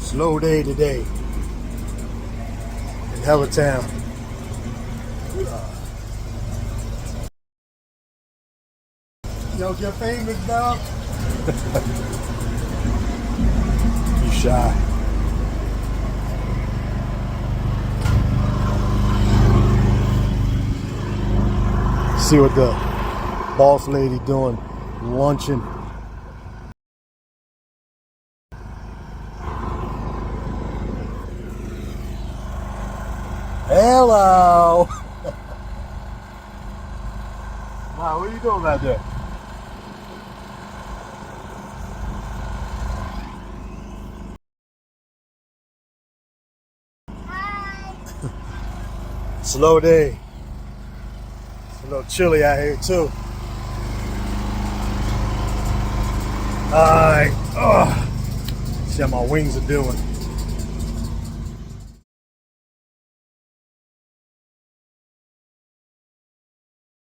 Slow day today in Hellatown. Yo, you're famous, dog. You shy. See what the boss lady doing, lunching. Hello. Wow, what are you doing out there? Slow day. It's a little chilly out here too. Alright. See how my wings are doing.